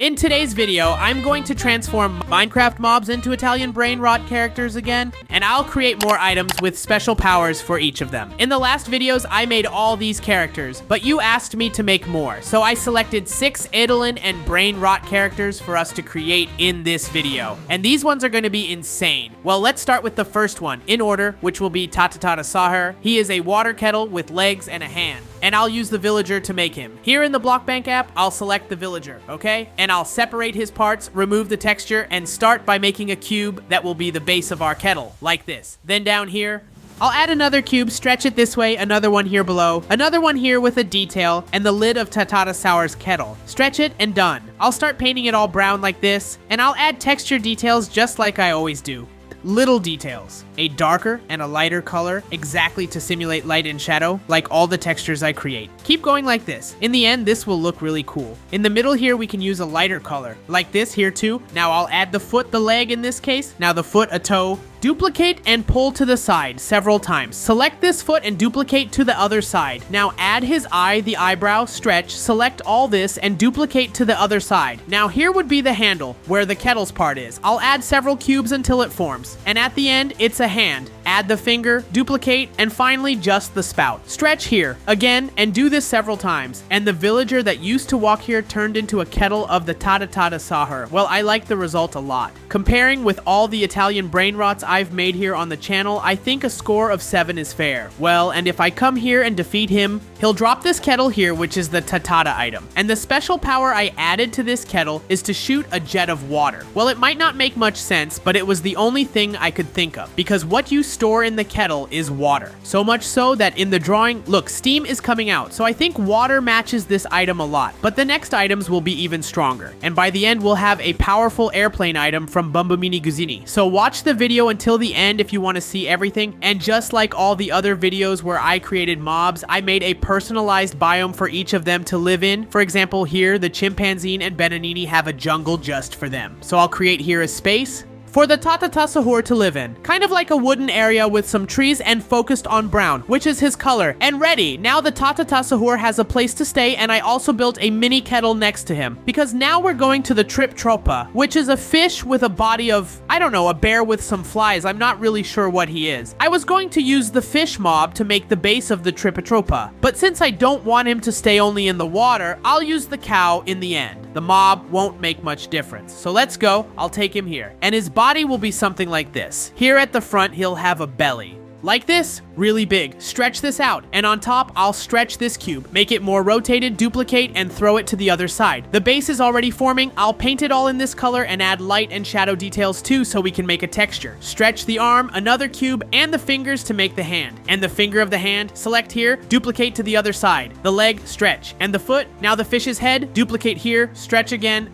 In today's video, I'm going to transform Minecraft mobs into Italian BRAINROT characters again, and I'll create more items with special powers for each of them. In the last videos, I made all these characters, but you asked me to make more, so I selected 6 Italian and BRAINROT characters for us to create in this video. And these ones are going to be insane. Well, let's start with the first one, in order, which will be Tatatata Sahar. He is a water kettle with legs and a hand, and I'll use the villager to make him. Here in the Blockbank app, I'll select the villager, okay? And I'll separate his parts, remove the texture, and start by making a cube that will be the base of our kettle, like this. Then down here, I'll add another cube, stretch it this way, another one here below, another one here with a detail, and the lid of Tatata Sour's kettle. Stretch it, and done. I'll start painting it all brown like this, and I'll add texture details just like I always do. Little details. A darker and a lighter color, exactly to simulate light and shadow, like all the textures I create. Keep going like this. In the end, this will look really cool. In the middle here, we can use a lighter color, like this here too. Now I'll add the foot, the leg in this case. Now the foot, a toe. Duplicate and pull to the side several times. Select this foot and duplicate to the other side. Now add his eye, the eyebrow, stretch, select all this and duplicate to the other side. Now here would be the handle, where the kettle's part is. I'll add several cubes until it forms. And at the end, it's a hand. Add the finger, duplicate, and finally just the spout. Stretch here, again, and do this several times. And the villager that used to walk here turned into a kettle of the Tatatata Sahar. Well, I like the result a lot. Comparing with all the Italian BRAINROTs I've made here on the channel, I think a score of 7 is fair. Well, and if I come here and defeat him, he'll drop this kettle here, which is the Tatata item. And the special power I added to this kettle is to shoot a jet of water. Well, it might not make much sense, but it was the only thing I could think of, because what you store in the kettle is water. So much so that in the drawing, look, steam is coming out, so I think water matches this item a lot. But the next items will be even stronger. And by the end, we'll have a powerful airplane item from Bambamini Guzzini. So watch the video until the end if you want to see everything. And just like all the other videos where I created mobs, I made a personalized biome for each of them to live in. For example, here, the chimpanzee and Benanini have a jungle just for them. So I'll create here a space for the Tatata Sahur to live in. Kind of like a wooden area with some trees and focused on brown, which is his color. And ready! Now the Tatata Sahur has a place to stay, and I also built a mini kettle next to him. Because now we're going to the Triptropa, which is a fish with a body of, I don't know, a bear with some flies. I'm not really sure what he is. I was going to use the fish mob to make the base of the Tripitropa, but since I don't want him to stay only in the water, I'll use the cow in the end. The mob won't make much difference. So let's go. I'll take him here. And his body will be something like this. Here at the front, he'll have a belly. Like this, really big. Stretch this out, and on top, I'll stretch this cube, make it more rotated, duplicate, and throw it to the other side. The base is already forming. I'll paint it all in this color and add light and shadow details too so we can make a texture. Stretch the arm, another cube, and the fingers to make the hand. And the finger of the hand, select here, duplicate to the other side. The leg, stretch. And the foot, now the fish's head, duplicate here, stretch again,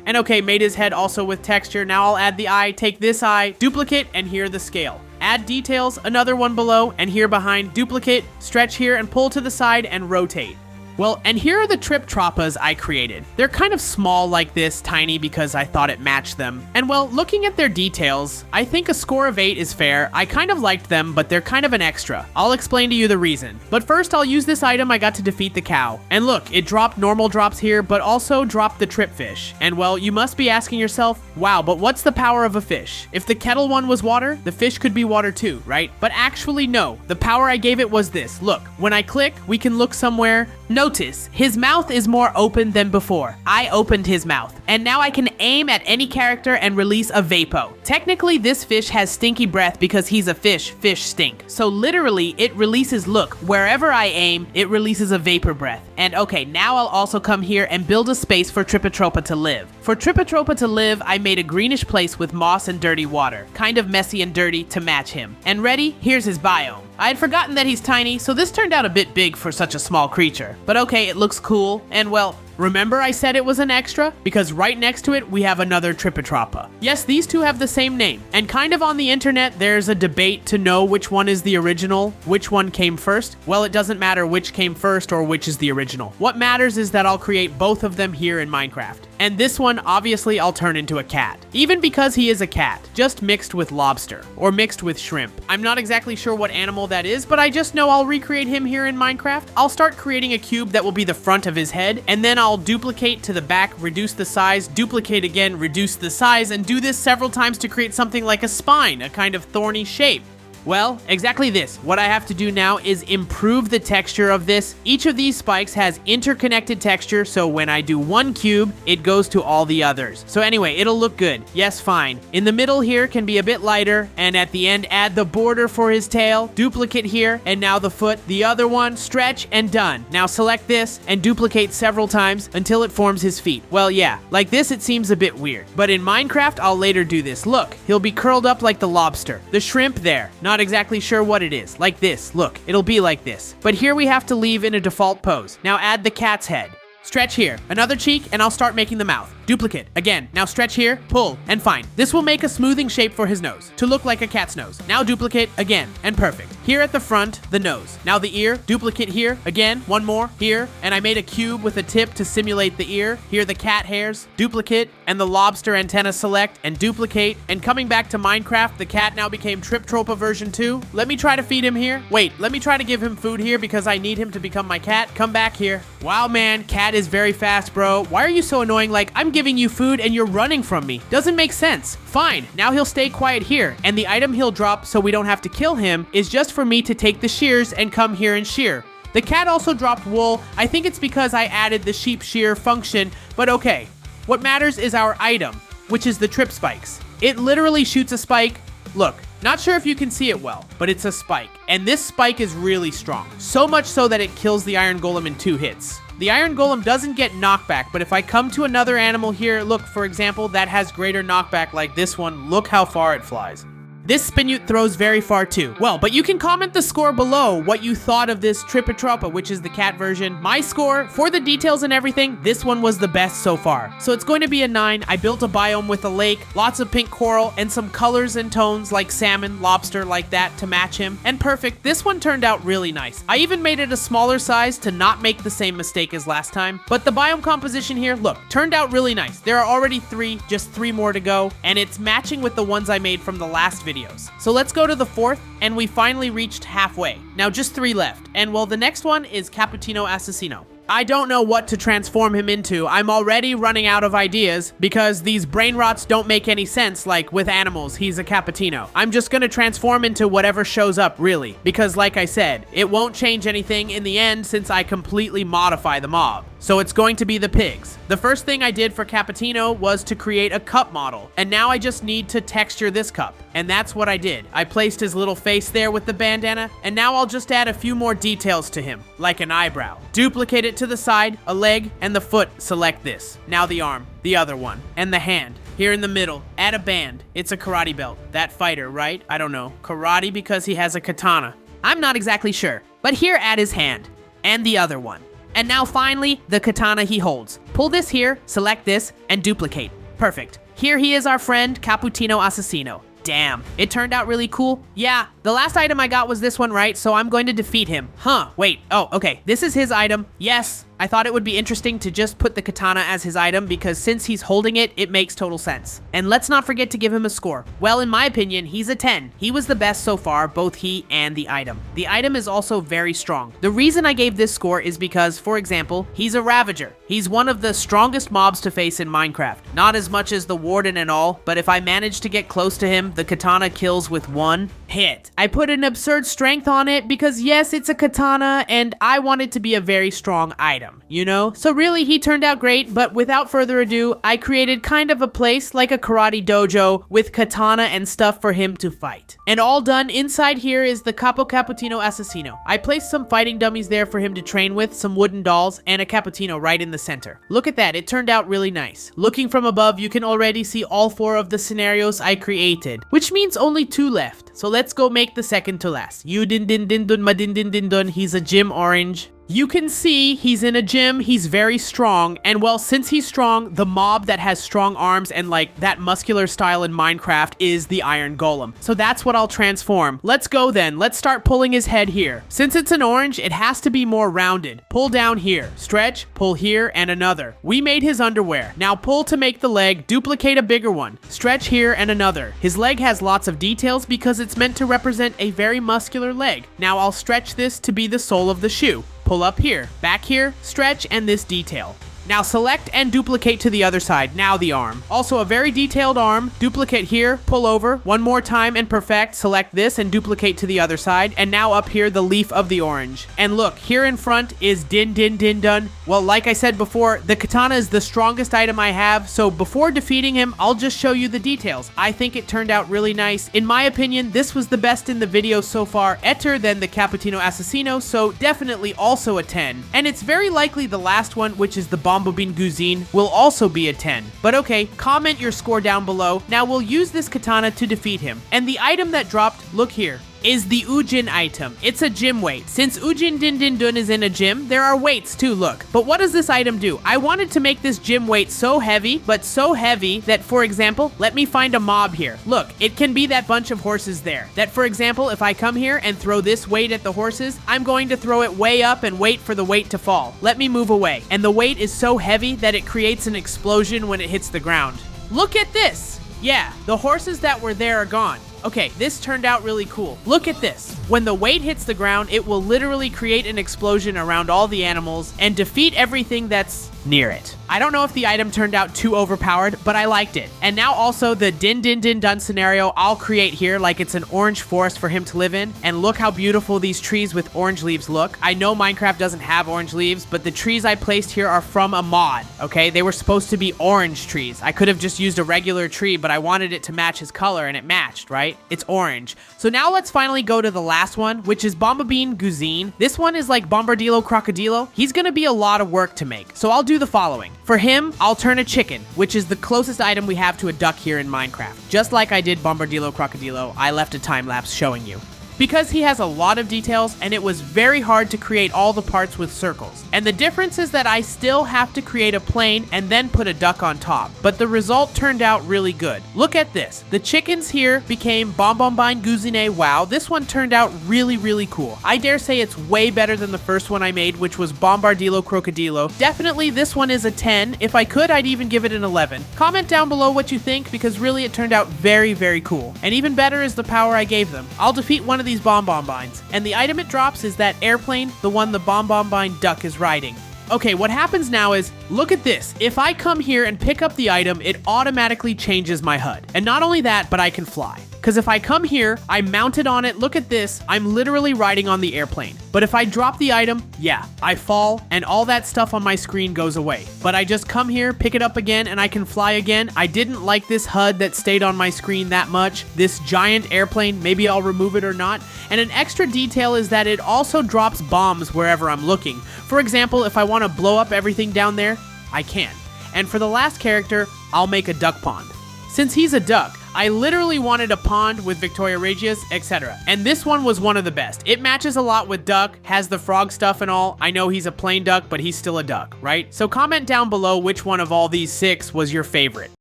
and okay, made his head also with texture. Now I'll add the eye, take this eye, duplicate, and here the scale. Add details, another one below, and here behind, duplicate, stretch here, and pull to the side and rotate. Well, and here are the Triptropas I created. They're kind of small like this, tiny because I thought it matched them. And well, looking at their details, I think a score of 8 is fair. I kind of liked them, but they're kind of an extra. I'll explain to you the reason. But first, I'll use this item I got to defeat the cow. And look, it dropped normal drops here, but also dropped the tripfish. And well, you must be asking yourself, wow, but what's the power of a fish? If the kettle one was water, the fish could be water too, right? But actually, no. The power I gave it was this. Look, when I click, we can look somewhere. Notice, his mouth is more open than before. I opened his mouth, and now I can aim at any character and release a vapo. Technically, this fish has stinky breath because he's a fish stink. So literally, it releases, look, wherever I aim, it releases a vapor breath. And okay, now I'll also come here and build a space for Tripitropa to live. For Tripitropa to live, I made a greenish place with moss and dirty water, kind of messy and dirty to match him. And ready? Here's his biome. I had forgotten that he's tiny, so this turned out a bit big for such a small creature. But okay, it looks cool, and well, remember I said it was an extra? Because right next to it, we have another Tripitropa. Yes, these two have the same name, and kind of on the internet, there's a debate to know which one is the original, which one came first. Well, it doesn't matter which came first or which is the original. What matters is that I'll create both of them here in Minecraft. And this one, obviously, I'll turn into a cat. Even because he is a cat, just mixed with lobster, or mixed with shrimp. I'm not exactly sure what animal that is, but I just know I'll recreate him here in Minecraft. I'll start creating a cube that will be the front of his head, and then I'll duplicate to the back, reduce the size, duplicate again, reduce the size, and do this several times to create something like a spine, a kind of thorny shape. Well, exactly this. What I have to do now is improve the texture of this. Each of these spikes has interconnected texture, so when I do one cube, it goes to all the others. So anyway, it'll look good. Yes, fine. In the middle here can be a bit lighter, and at the end, add the border for his tail, duplicate here, and now the foot, the other one, stretch, and done. Now select this, and duplicate several times until it forms his feet. Well, yeah, like this it seems a bit weird, but in Minecraft, I'll later do this. Look, he'll be curled up like the lobster. The shrimp there, not exactly sure what it is. Like this. Look, it'll be like this. But here we have to leave in a default pose. Now add the cat's head. Stretch here, another cheek, and I'll start making the mouth. Duplicate, again, now stretch here, pull, and fine. This will make a smoothing shape for his nose, to look like a cat's nose. Now duplicate, again, and perfect. Here at the front, the nose. Now the ear, duplicate here, again, one more, here, and I made a cube with a tip to simulate the ear. Here the cat hairs, duplicate, and the lobster antenna select, and duplicate, and coming back to Minecraft, the cat now became Triptropa version 2. Let me try to feed him here. Wait, let me try to give him food here because I need him to become my cat. Come back here. Wow, man, cat is very fast, bro. Why are you so annoying? Like, I'm giving you food and you're running from me. Doesn't make sense. Fine, now he'll stay quiet here, and the item he'll drop so we don't have to kill him is just for me to take the shears and come here and shear. The cat also dropped wool. I think it's because I added the sheep shear function, but okay. What matters is our item, which is the trip spikes. It literally shoots a spike. Look, not sure if you can see it well, but it's a spike. And this spike is really strong. So much so that it kills the iron golem in 2 hits. The iron golem doesn't get knockback, but if I come to another animal here, look, for example, that has greater knockback like this one, look how far it flies. This Spinute throws very far too. Well, but you can comment the score below what you thought of this Tripitropa, which is the cat version. My score, for the details and everything, this one was the best so far. So it's going to be a 9. I built a biome with a lake, lots of pink coral, and some colors and tones like salmon, lobster, like that to match him. And perfect, this one turned out really nice. I even made it a smaller size to not make the same mistake as last time. But the biome composition here, look, turned out really nice. There are already 3, just 3 more to go, and it's matching with the ones I made from the last video. So let's go to the 4th, and we finally reached halfway. Now just 3 left, and well, the next one is Cappuccino Assassino. I don't know what to transform him into. I'm already running out of ideas because these brain rots don't make any sense. Like with animals, he's a cappuccino. I'm just gonna transform into whatever shows up, really, because like I said, it won't change anything in the end since I completely modify the mob. So it's going to be the pigs. The first thing I did for Cappuccino was to create a cup model, and now I just need to texture this cup, and that's what I did. I placed his little face there with the bandana, and now I'll just add a few more details to him, like an eyebrow. Duplicate it to the side, a leg, and the foot. Select this. Now the arm, the other one, and the hand. Here in the middle, add a band. It's a karate belt. That fighter, right? I don't know. Karate because he has a katana. I'm not exactly sure, but here add his hand, and the other one. And now finally, the katana he holds. Pull this here, select this, and duplicate. Perfect. Here he is, our friend, Cappuccino Assassino. Damn, it turned out really cool. Yeah, the last item I got was this one, right? So I'm going to defeat him. Huh, wait, oh, okay. This is his item. Yes, I thought it would be interesting to just put the katana as his item because since he's holding it, it makes total sense. And let's not forget to give him a score. Well, in my opinion, he's a 10. He was the best so far, both he and the item. The item is also very strong. The reason I gave this score is because, for example, he's a Ravager. He's one of the strongest mobs to face in Minecraft. Not as much as the Warden and all, but if I manage to get close to him, the katana kills with 1 hit. I put an absurd strength on it because yes, it's a katana and I want it to be a very strong item, you know? So really, he turned out great, but without further ado, I created kind of a place like a karate dojo with katana and stuff for him to fight. And all done, inside here is the Capo Cappuccino Assassino. I placed some fighting dummies there for him to train with, some wooden dolls, and a cappuccino right in the center. Look at that, it turned out really nice. Looking from above, you can already see all 4 of the scenarios I created, which means only 2 left. So let's go make the second to last. You din din din dun ma din din din dun. He's a gym orange. You can see he's in a gym, he's very strong, and well, since he's strong, the mob that has strong arms and like that muscular style in Minecraft is the Iron Golem. So that's what I'll transform. Let's go then. Let's start pulling his head here. Since it's an orange, it has to be more rounded. Pull down here, stretch, pull here, and another. We made his underwear. Now pull to make the leg, duplicate a bigger one. Stretch here and another. His leg has lots of details because it's meant to represent a very muscular leg. Now I'll stretch this to be the sole of the shoe. Pull up here, back here, stretch, and this detail. Now select and duplicate to the other side, now the arm. Also a very detailed arm, duplicate here, pull over, one more time and perfect, select this and duplicate to the other side, and now up here the leaf of the orange. And look, here in front is din din din dun. Well, like I said before, the katana is the strongest item I have, so before defeating him, I'll just show you the details. I think it turned out really nice. In my opinion, this was the best in the video so far, better than the Cappuccino Assassino, so definitely also a 10. And it's very likely the last one, which is the Bombobine Guzine, will also be a 10. But okay, comment your score down below. Now we'll use this katana to defeat him. And the item that dropped, look here, is the Ujin item. It's a gym weight. Since Ujin Din Din Dun is in a gym, there are weights too, look. But what does this item do? I wanted to make this gym weight so heavy, but so heavy that, for example, let me find a mob here. Look, it can be that bunch of horses there. That, for example, if I come here and throw this weight at the horses, I'm going to throw it way up and wait for the weight to fall. Let me move away. And the weight is so heavy that it creates an explosion when it hits the ground. Look at this! Yeah, the horses that were there are gone. Okay, this turned out really cool. Look at this. When the weight hits the ground, it will literally create an explosion around all the animals and defeat everything that's near it. I don't know if the item turned out too overpowered, but I liked it. And now also the Din Din Din Dun scenario I'll create here like it's an orange forest for him to live in. And look how beautiful these trees with orange leaves look. I know Minecraft doesn't have orange leaves, but the trees I placed here are from a mod, okay? They were supposed to be orange trees. I could have just used a regular tree, but I wanted it to match his color and it matched, right? It's orange. So now let's finally go to the last one, which is Bombobine Guzine. This one is like Bombardillo Crocodilo. He's gonna be a lot of work to make. So I'll do the following. For him, I'll turn a chicken, which is the closest item we have to a duck here in Minecraft. Just like I did Bombardillo Crocodilo, I left a time lapse showing you. Because he has a lot of details and it was very hard to create all the parts with circles. And the difference is that I still have to create a plane and then put a duck on top. But the result turned out really good. Look at this. The chickens here became Bombobine Guzine. Wow, this one turned out really, really cool. I dare say it's way better than the first one I made, which was Bombardillo Crocodilo. Definitely this one is a 10. If I could, I'd even give it an 11. Comment down below what you think because really it turned out very, very cool. And even better is the power I gave them. I'll defeat one of these Bombobines, and the item it drops is that airplane, the one the Bombobine duck is riding. Okay, what happens now is, look at this. If I come here and pick up the item, it automatically changes my HUD. And not only that, but I can fly. Because if I come here, I'm mounted on it, look at this, I'm literally riding on the airplane. But if I drop the item, yeah, I fall, and all that stuff on my screen goes away. But I just come here, pick it up again, and I can fly again. I didn't like this HUD that stayed on my screen that much. This giant airplane, maybe I'll remove it or not. And an extra detail is that it also drops bombs wherever I'm looking. For example, if I want to blow up everything down there, I can. And for the last character, I'll make a duck pond. Since he's a duck, I literally wanted a pond with Victoria Regius, etc. And this one was one of the best. It matches a lot with duck, has the frog stuff and all. I know he's a plain duck, but he's still a duck, right? So comment down below which one of all these 6 was your favorite.